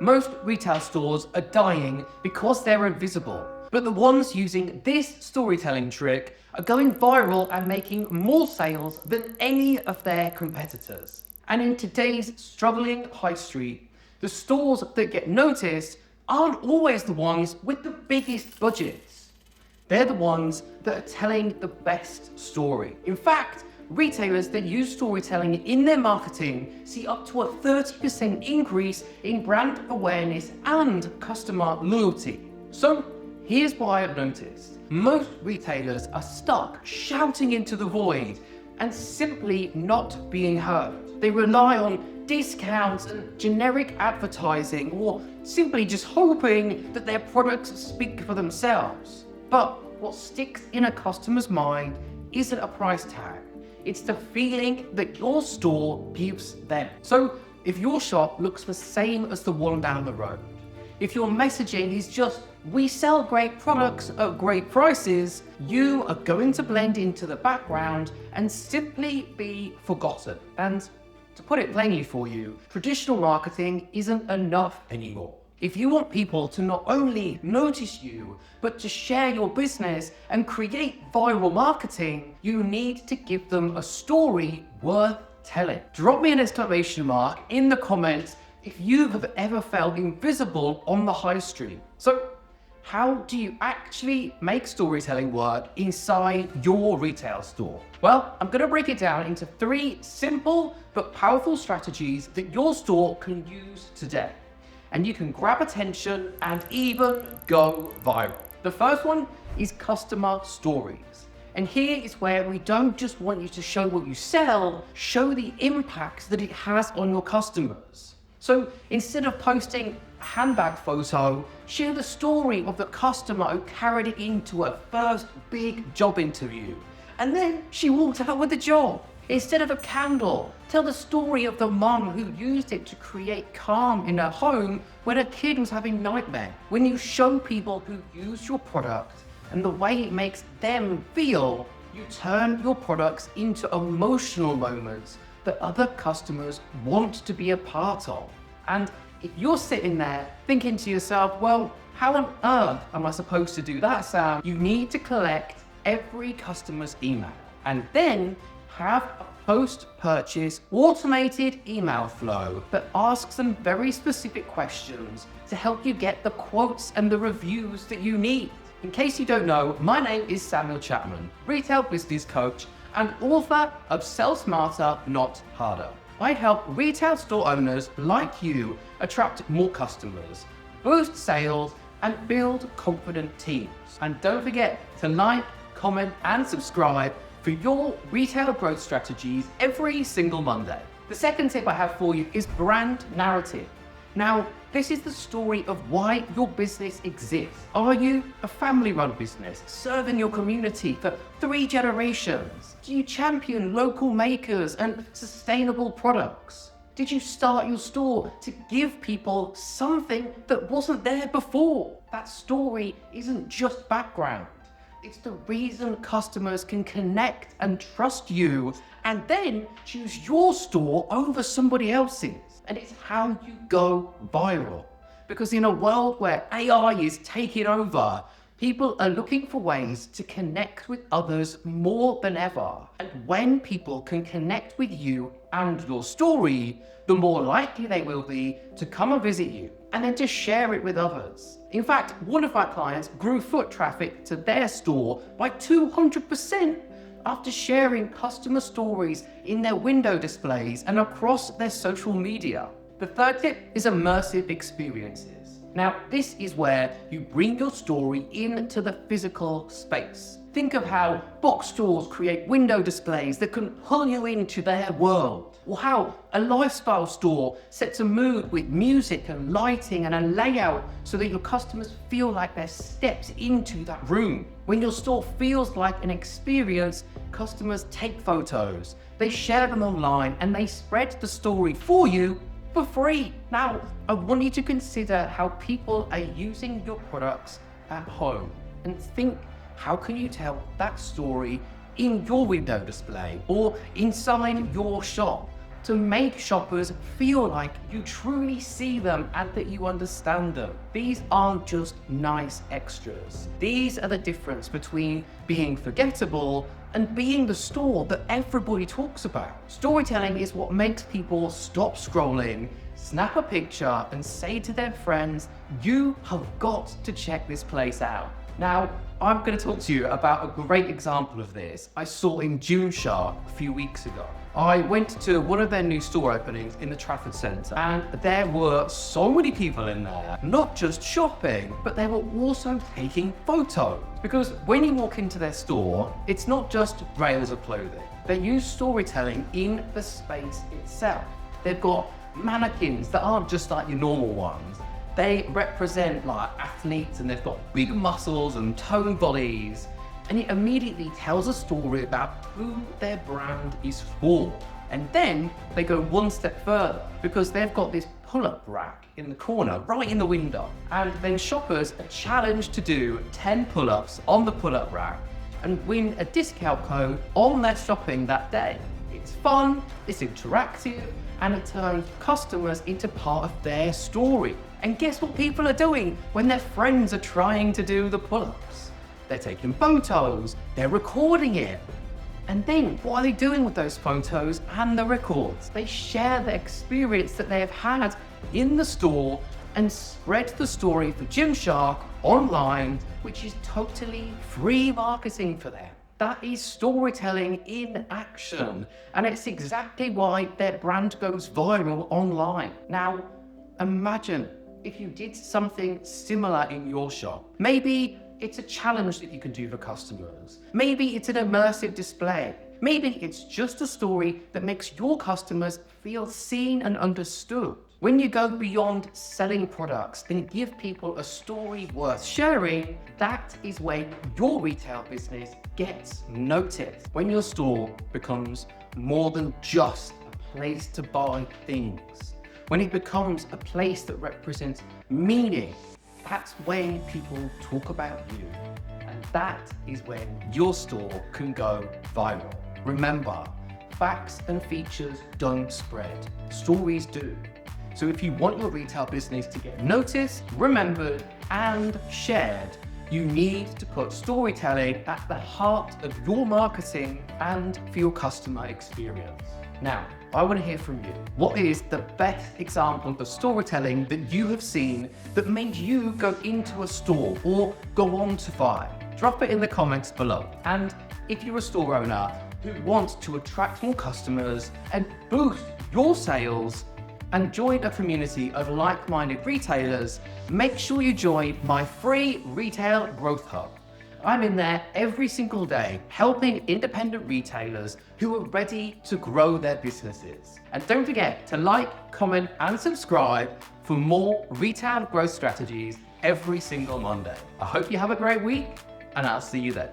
Most retail stores are dying because they're invisible, but the ones using this storytelling trick are going viral and making more sales than any of their competitors. And in today's struggling high street, the stores that get noticed aren't always the ones with the biggest budgets. They're the ones that are telling the best story. In fact, retailers that use storytelling in their marketing see up to a 30% increase in brand awareness and customer loyalty. So here's what I've noticed. Most retailers are stuck shouting into the void and simply not being heard. They rely on discounts and generic advertising, or simply just hoping that their products speak for themselves. But what sticks in a customer's mind isn't a price tag. It's the feeling that your store gives them. So if your shop looks the same as the one down the road, if your messaging is just, we sell great products at great prices, you are going to blend into the background and simply be forgotten. And to put it plainly for you, traditional marketing isn't enough anymore. If you want people to not only notice you, but to share your business and create viral marketing, you need to give them a story worth telling. Drop me an exclamation mark in the comments if you have ever felt invisible on the high street. So how do you actually make storytelling work inside your retail store? Well, I'm going to break it down into 3 simple but powerful strategies that your store can use today. And you can grab attention and even go viral. The first one is customer stories. And here is where we don't just want you to show what you sell, show the impact that it has on your customers. So instead of posting a handbag photo, share the story of the customer who carried it into her first big job interview. And then she walked out with the job. Instead of a candle, tell the story of the mum who used it to create calm in her home when her kid was having nightmares. When you show people who use your product and the way it makes them feel, you turn your products into emotional moments that other customers want to be a part of. And if you're sitting there thinking to yourself, well, how on earth am I supposed to do that, Sam? You need to collect every customer's email and then have a post-purchase automated email flow that asks them very specific questions to help you get the quotes and the reviews that you need. In case you don't know, my name is Samuel Chapman, retail business coach and author of Sell Smarter, Not Harder. I help retail store owners like you attract more customers, boost sales, and build confident teams. And don't forget to like, comment, and subscribe for your retail growth strategies every single Monday. The second tip I have for you is brand narrative. Now, this is the story of why your business exists. Are you a family-run business serving your community for 3 generations? Do you champion local makers and sustainable products? Did you start your store to give people something that wasn't there before? That story isn't just background. It's the reason customers can connect and trust you and then choose your store over somebody else's. And it's how you go viral. Because in a world where AI is taking over, people are looking for ways to connect with others more than ever. And when people can connect with you and your story, the more likely they will be to come and visit you and then to share it with others. In fact, one of my clients grew foot traffic to their store by 200% after sharing customer stories in their window displays and across their social media. The third tip is immersive experiences. Now, this is where you bring your story into the physical space. Think of how box stores create window displays that can pull you into their world, or how a lifestyle store sets a mood with music and lighting and a layout so that your customers feel like they're stepped into that room. When your store feels like an experience, customers take photos, they share them online, and they spread the story for you for free. Now, I want you to consider how people are using your products at home and think, how can you tell that story in your window display or inside your shop? to make shoppers feel like you truly see them and that you understand them. These aren't just nice extras. These are the difference between being forgettable and being the store that everybody talks about. Storytelling is what makes people stop scrolling, snap a picture, and say to their friends, "You have got to check this place out." Now, I'm going to talk to you about a great example of this I saw in Gymshark a few weeks ago. I went to one of their new store openings in the Trafford Centre, and there were so many people in there, not just shopping, but they were also taking photos. Because when you walk into their store, it's not just rails of clothing. They use storytelling in the space itself. They've got mannequins that aren't just like your normal ones. They represent like athletes, and they've got big muscles and toned bodies. And it immediately tells a story about who their brand is for. And then they go one step further because they've got this pull-up rack in the corner, right in the window. And then shoppers are challenged to do 10 pull-ups on the pull-up rack and win a discount code on their shopping that day. It's fun, it's interactive, and it turns customers into part of their story. And guess what people are doing when their friends are trying to do the pull-ups? They're taking photos, they're recording it. And then what are they doing with those photos and the records? They share the experience that they have had in the store and spread the story for Gymshark online, which is totally free marketing for them. That is storytelling in action, and it's exactly why their brand goes viral online. Now, imagine if you did something similar in your shop. Maybe it's a challenge that you can do for customers. Maybe it's an immersive display. Maybe it's just a story that makes your customers feel seen and understood. When you go beyond selling products, then give people a story worth sharing. That is when your retail business gets noticed. When your store becomes more than just a place to buy things. When it becomes a place that represents meaning, that's when people talk about you. And that is when your store can go viral. Remember, facts and features don't spread, stories do. So if you want your retail business to get noticed, remembered, and shared, you need to put storytelling at the heart of your marketing and for your customer experience. Now, I want to hear from you. What is the best example of storytelling that you have seen that made you go into a store or go on to buy? Drop it in the comments below. And if you're a store owner who wants to attract more customers and boost your sales and join a community of like-minded retailers, make sure you join my free Retail Growth Hub. I'm in there every single day helping independent retailers who are ready to grow their businesses. And don't forget to like, comment, and subscribe for more retail growth strategies every single Monday. I hope you have a great week, and I'll see you then.